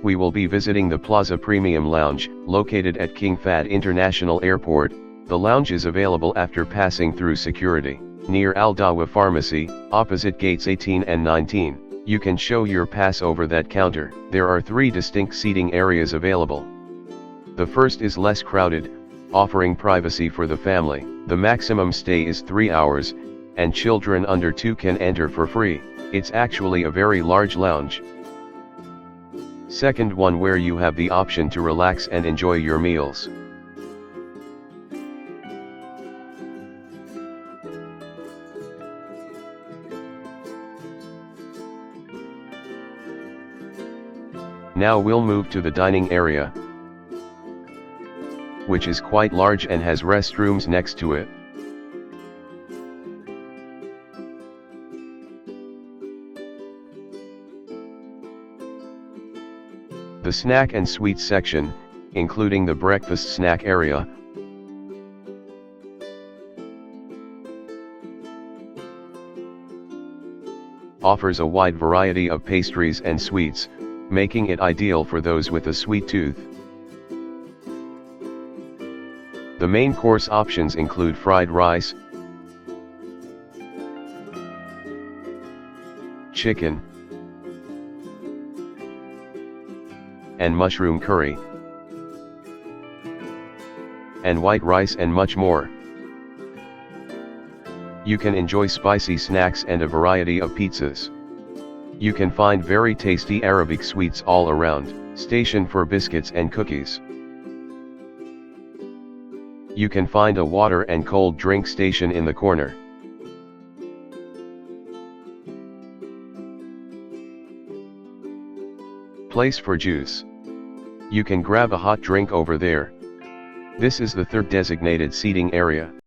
We will be visiting the Plaza Premium Lounge, located at King Fahd International Airport. The lounge is available after passing through security, near Dawa Pharmacy, opposite gates 18 and 19. You can show your pass over that counter. There are 3 distinct seating areas available. The first is less crowded, offering privacy for the family. The maximum stay is 3 hours, and children under 2 can enter for free. It's actually a very large lounge. Second one where you have the option to relax and enjoy your meals. Now we'll move to the dining area, which is quite large and has restrooms next to it. The snack and sweets section, including the breakfast snack area, offers a wide variety of pastries and sweets, making it ideal for those with a sweet tooth. The main course options include fried rice, chicken, and mushroom curry, and white rice and much more. You can enjoy spicy snacks and a variety of pizzas. You can find very tasty Arabic sweets all around. Station for biscuits and cookies. You can find a water and cold drink station in the corner. Place for juice. You can grab a hot drink over there. This is the third designated seating area.